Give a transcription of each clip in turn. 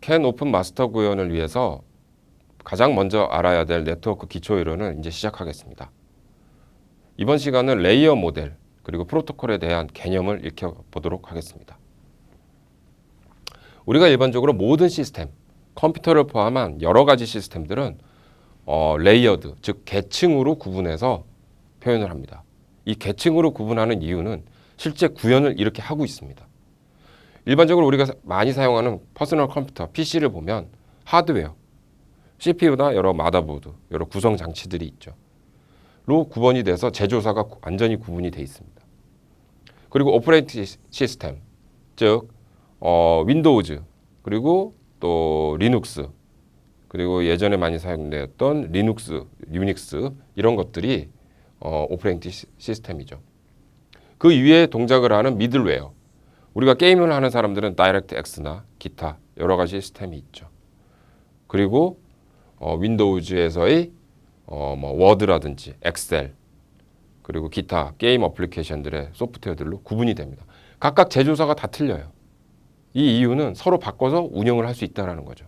캔 오픈 마스터 구현을 위해서 가장 먼저 알아야 될 네트워크 기초 이론을 이제 시작하겠습니다. 이번 시간은 레이어 모델 그리고 프로토콜에 대한 개념을 익혀보도록 하겠습니다. 우리가 일반적으로 모든 시스템, 컴퓨터를 포함한 여러 가지 시스템들은 레이어드, 즉 계층으로 구분해서 표현을 합니다. 이 계층으로 구분하는 이유는 실제 구현을 이렇게 하고 있습니다. 일반적으로 우리가 많이 사용하는 퍼스널 컴퓨터, PC를 보면 하드웨어, CPU나 여러 마더보드, 여러 구성 장치들이 있죠. 로 구분이 돼서 제조사가 완전히 구분이 되어 있습니다. 그리고 오퍼레이팅 시스템, 즉 윈도우즈, 그리고 또 리눅스, 그리고 예전에 많이 사용되었던 리눅스, 유닉스 이런 것들이 오퍼레이팅 시스템이죠. 그 위에 동작을 하는 미들웨어, 우리가 게임을 하는 사람들은 다이렉트 X나 기타 여러 가지 시스템이 있죠. 그리고 윈도우즈에서의 워드라든지 엑셀 그리고 기타 게임 어플리케이션들의 소프트웨어들로 구분이 됩니다. 각각 제조사가 다 틀려요. 이 이유는 서로 바꿔서 운영을 할 수 있다는 거죠.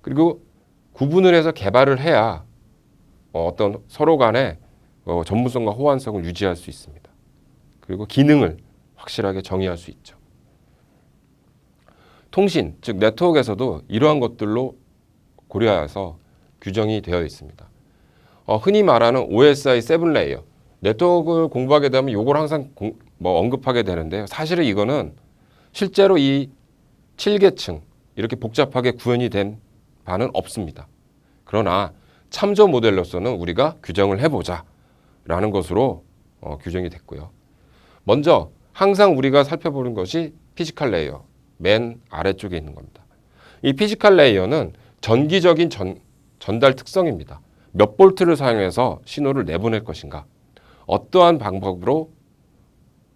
그리고 구분을 해서 개발을 해야 어떤 서로 간의 전문성과 호환성을 유지할 수 있습니다. 그리고 기능을 확실하게 정의할 수 있죠. 통신, 즉 네트워크에서도 이러한 것들로 고려해서 규정이 되어 있습니다. 흔히 말하는 OSI 7레이어, 네트워크를 공부하게 되면 이걸 항상 언급하게 되는데요. 사실은 이거는 실제로 이 7계층 이렇게 복잡하게 구현이 된 바는 없습니다. 그러나 참조 모델로서는 우리가 규정을 해보자 라는 것으로 규정이 됐고요. 먼저 항상 우리가 살펴보는 것이 피지컬 레이어, 맨 아래쪽에 있는 겁니다. 이 피지컬 레이어는 전기적인 전달 특성입니다. 몇 볼트를 사용해서 신호를 내보낼 것인가, 어떠한 방법으로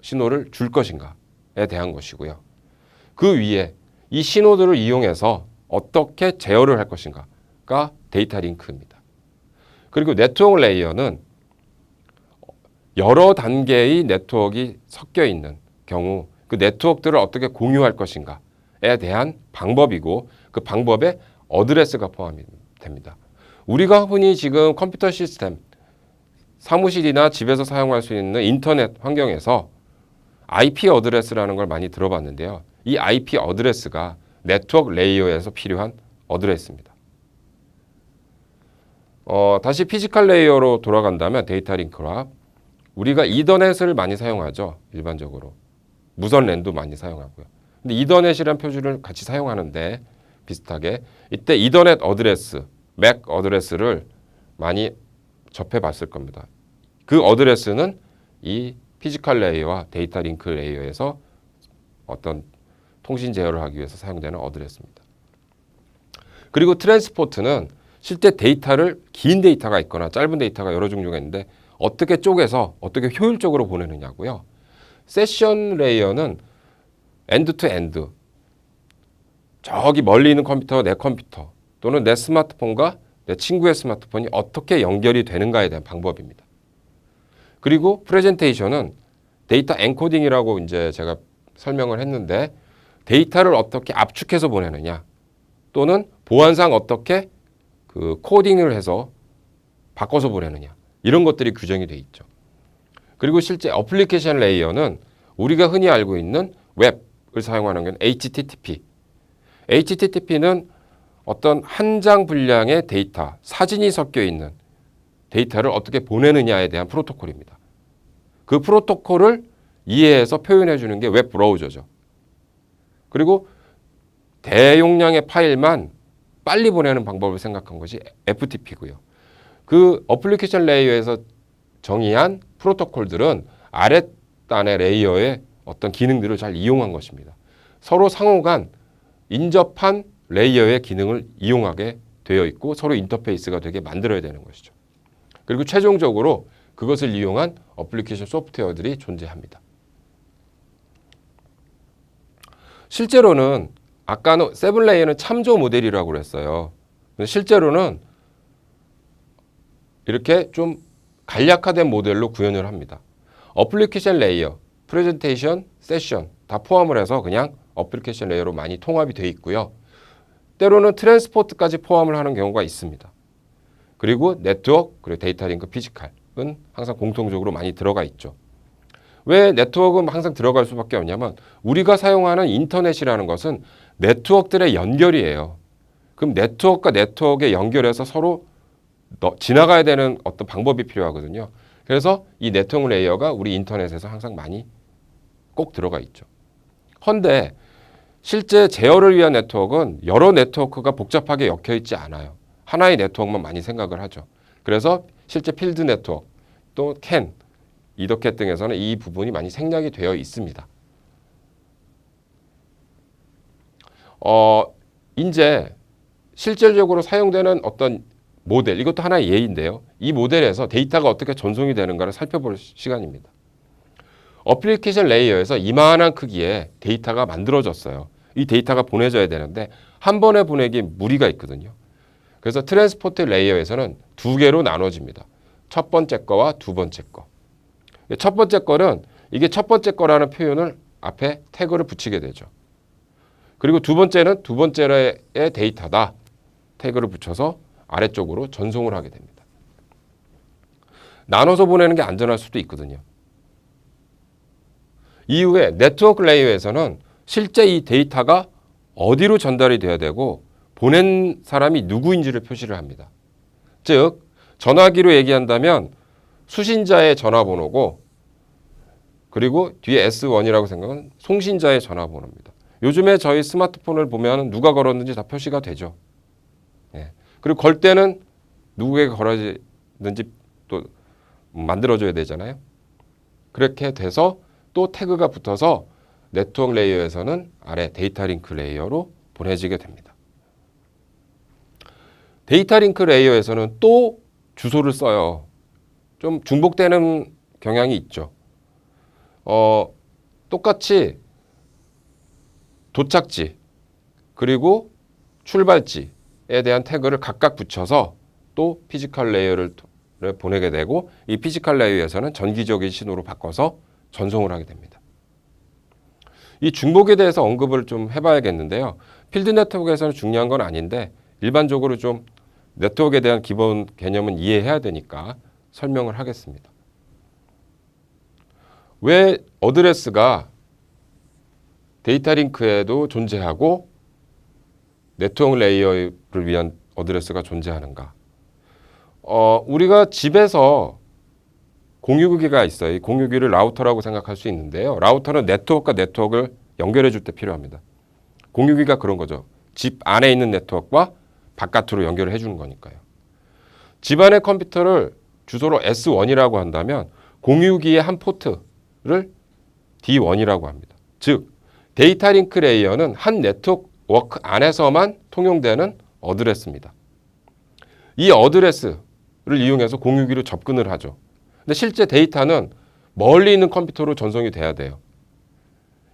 신호를 줄 것인가에 대한 것이고요. 그 위에 이 신호들을 이용해서 어떻게 제어를 할 것인가가 데이터 링크입니다. 그리고 네트워크 레이어는 여러 단계의 네트워크가 섞여 있는 경우 그 네트워크들을 어떻게 공유할 것인가에 대한 방법이고 그 방법에 어드레스가 포함이 됩니다. 우리가 흔히 지금 컴퓨터 시스템, 사무실이나 집에서 사용할 수 있는 인터넷 환경에서 IP 어드레스라는 걸 많이 들어봤는데요. 이 IP 어드레스가 네트워크 레이어에서 필요한 어드레스입니다. 다시 피지컬 레이어로 돌아간다면 데이터 링크와 우리가 이더넷을 많이 사용하죠. 일반적으로. 무선 랜도 많이 사용하고요. 근데 이더넷이라는 표준을 같이 사용하는데 비슷하게 이때 이더넷 어드레스, 맥 어드레스를 많이 접해 봤을 겁니다. 그 어드레스는 이 피지컬 레이어와 데이터 링크 레이어에서 어떤 통신 제어를 하기 위해서 사용되는 어드레스입니다. 그리고 트랜스포트는 실제 데이터를 긴 데이터가 있거나 짧은 데이터가 여러 종류가 있는데 어떻게 쪼개서 어떻게 효율적으로 보내느냐고요. 세션 레이어는 엔드 투 엔드, 저기 멀리 있는 컴퓨터와 내 컴퓨터 또는 내 스마트폰과 내 친구의 스마트폰이 어떻게 연결이 되는가에 대한 방법입니다. 그리고 프레젠테이션은 데이터 엔코딩이라고 이제 제가 설명을 했는데 데이터를 어떻게 압축해서 보내느냐 또는 보안상 어떻게 그 코딩을 해서 바꿔서 보내느냐 이런 것들이 규정이 돼 있죠. 그리고 실제 어플리케이션 레이어는 우리가 흔히 알고 있는 웹을 사용하는 건 HTTP. HTTP는 어떤 한 장 분량의 데이터, 사진이 섞여 있는 데이터를 어떻게 보내느냐에 대한 프로토콜입니다. 그 프로토콜을 이해해서 표현해 주는 게 웹 브라우저죠. 그리고 대용량의 파일만 빨리 보내는 방법을 생각한 것이 FTP고요. 그 어플리케이션 레이어에서 정의한 프로토콜들은 아랫단의 레이어의 어떤 기능들을 잘 이용한 것입니다. 서로 상호간 인접한 레이어의 기능을 이용하게 되어 있고 서로 인터페이스가 되게 만들어야 되는 것이죠. 그리고 최종적으로 그것을 이용한 어플리케이션 소프트웨어들이 존재합니다. 실제로는 아까는 7레이어는 참조 모델이라고 그랬어요. 실제로는 이렇게 좀 간략화된 모델로 구현을 합니다. 어플리케이션 레이어, 프레젠테이션, 세션 다 포함을 해서 그냥 어플리케이션 레이어로 많이 통합이 되어 있고요. 때로는 트랜스포트까지 포함을 하는 경우가 있습니다. 그리고 네트워크, 그리고 데이터 링크, 피지컬은 항상 공통적으로 많이 들어가 있죠. 왜 네트워크는 항상 들어갈 수밖에 없냐면 우리가 사용하는 인터넷이라는 것은 네트워크들의 연결이에요. 그럼 네트워크가 네트워크에 연결해서 서로 지나가야 되는 어떤 방법이 필요하거든요. 그래서 이 네트워크 레이어가 우리 인터넷에서 항상 많이 꼭 들어가 있죠. 헌데 실제 제어를 위한 네트워크는 여러 네트워크가 복잡하게 엮여 있지 않아요. 하나의 네트워크만 많이 생각을 하죠. 그래서 실제 필드 네트워크, 또 캔, 이더캣 등에서는 이 부분이 많이 생략이 되어 있습니다. 이제 실질적으로 사용되는 어떤 모델, 이것도 하나의 예인데요. 이 모델에서 데이터가 어떻게 전송이 되는가를 살펴볼 시간입니다. 어플리케이션 레이어에서 이만한 크기의 데이터가 만들어졌어요. 이 데이터가 보내져야 되는데 한 번에 보내기 무리가 있거든요. 그래서 트랜스포트 레이어에서는 두 개로 나눠집니다. 첫 번째 거와 두 번째 거. 첫 번째 거는 이게 첫 번째 거라는 표현을 앞에 태그를 붙이게 되죠. 그리고 두 번째는 두 번째의 데이터다. 태그를 붙여서 아래쪽으로 전송을 하게 됩니다. 나눠서 보내는 게 안전할 수도 있거든요. 이후에 네트워크 레이어에서는 실제 이 데이터가 어디로 전달이 돼야 되고 보낸 사람이 누구인지를 표시를 합니다. 즉 전화기로 얘기한다면 수신자의 전화번호고 그리고 뒤에 S1이라고 생각하면 송신자의 전화번호입니다. 요즘에 저희 스마트폰을 보면 누가 걸었는지 다 표시가 되죠. 예. 그리고 걸 때는 누구에게 걸었는지 또 만들어줘야 되잖아요. 그렇게 돼서 또 태그가 붙어서 네트워크 레이어에서는 아래 데이터 링크 레이어로 보내지게 됩니다. 데이터 링크 레이어에서는 또 주소를 써요. 좀 중복되는 경향이 있죠. 똑같이 도착지 그리고 출발지에 대한 태그를 각각 붙여서 또 피지컬 레이어를 보내게 되고 이 피지컬 레이어에서는 전기적인 신호로 바꿔서 전송을 하게 됩니다. 이 중복에 대해서 언급을 좀 해봐야겠는데요. 필드 네트워크에서는 중요한 건 아닌데 일반적으로 좀 네트워크에 대한 기본 개념은 이해해야 되니까 설명을 하겠습니다. 왜 어드레스가 데이터 링크에도 존재하고 네트워크 레이어를 위한 어드레스가 존재하는가? 우리가 집에서 공유기가 있어요. 이 공유기를 라우터라고 생각할 수 있는데요. 라우터는 네트워크가 네트워크를 연결해 줄 때 필요합니다. 공유기가 그런 거죠. 집 안에 있는 네트워크와 바깥으로 연결을 해주는 거니까요. 집안의 컴퓨터를 주소로 S1이라고 한다면 공유기의 한 포트를 D1이라고 합니다. 즉 데이터 링크 레이어는 한 네트워크 안에서만 통용되는 어드레스입니다. 이 어드레스를 이용해서 공유기로 접근을 하죠. 근데 실제 데이터는 멀리 있는 컴퓨터로 전송이 돼야 돼요.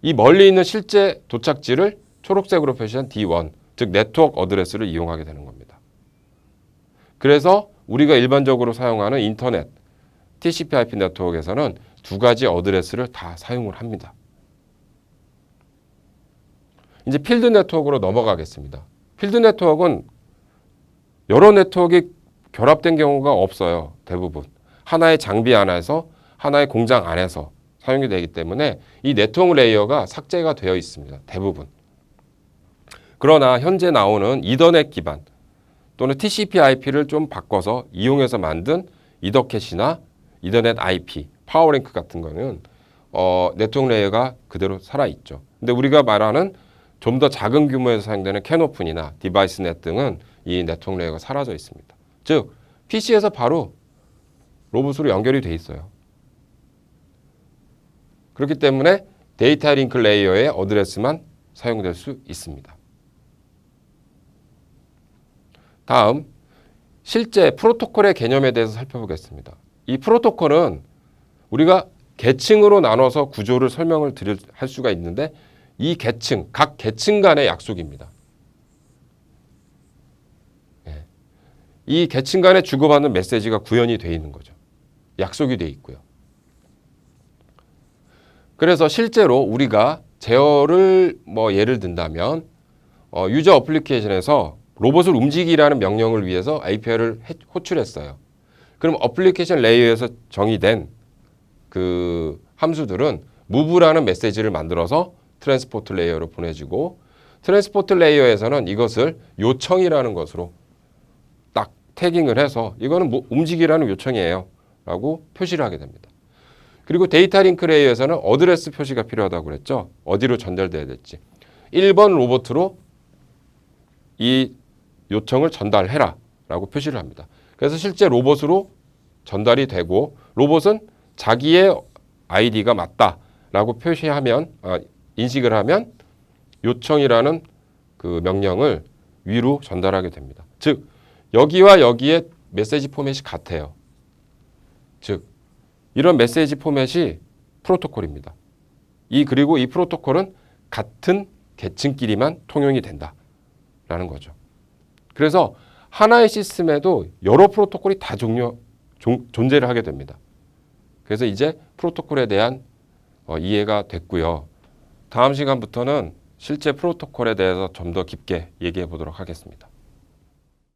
이 멀리 있는 실제 도착지를 초록색으로 표시한 D1, 즉 네트워크 어드레스를 이용하게 되는 겁니다. 그래서 우리가 일반적으로 사용하는 인터넷, TCP/IP 네트워크에서는 두 가지 어드레스를 다 사용을 합니다. 이제 필드 네트워크로 넘어가겠습니다. 필드 네트워크는 여러 네트워크가 결합된 경우가 없어요. 대부분. 하나의 장비 안에서 하나의 공장 안에서 사용이 되기 때문에 이 네트워크 레이어가 삭제가 되어 있습니다. 대부분. 그러나 현재 나오는 이더넷 기반 또는 TCP/IP를 좀 바꿔서 이용해서 만든 이더캣이나 이더넷 IP, 파워링크 같은 거는 네트워크 레이어가 그대로 살아있죠. 근데 우리가 말하는 좀 더 작은 규모에서 사용되는 캔오픈이나 디바이스넷 등은 이 네트워크 레이어가 사라져 있습니다. 즉 PC에서 바로 로봇으로 연결이 돼 있어요. 그렇기 때문에 데이터 링크 레이어의 어드레스만 사용될 수 있습니다. 다음 실제 프로토콜의 개념에 대해서 살펴보겠습니다. 이 프로토콜은 우리가 계층으로 나눠서 구조를 설명을 할 수가 있는데 이 계층, 각 계층 간의 약속입니다. 이 계층 간에 주고받는 메시지가 구현이 되어 있는 거죠. 약속이 되어 있고요. 그래서 실제로 우리가 제어를 뭐 예를 든다면 유저 어플리케이션에서 로봇을 움직이라는 명령을 위해서 API를 호출했어요. 그럼 어플리케이션 레이어에서 정의된 그 함수들은 move라는 메시지를 만들어서 트랜스포트 레이어로 보내주고 트랜스포트 레이어에서는 이것을 요청이라는 것으로 딱 태깅을 해서 이거는 뭐 움직이라는 요청이에요 라고 표시를 하게 됩니다. 그리고 데이터 링크 레이어에서는 어드레스 표시가 필요하다고 그랬죠. 어디로 전달돼야 될지. 1번 로봇으로 이 요청을 전달해라 라고 표시를 합니다. 그래서 실제 로봇으로 전달이 되고 로봇은 자기의 아이디가 맞다라고 표시하면 인식을 하면 요청이라는 그 명령을 위로 전달하게 됩니다. 즉 여기와 여기에 메시지 포맷이 같아요. 즉 이런 메시지 포맷이 프로토콜입니다. 그리고 이 프로토콜은 같은 계층끼리만 통용이 된다라는 거죠. 그래서 하나의 시스템에도 여러 프로토콜이 다 존재를 하게 됩니다. 그래서 이제 프로토콜에 대한 이해가 됐고요. 다음 시간부터는 실제 프로토콜에 대해서 좀 더 깊게 얘기해 보도록 하겠습니다.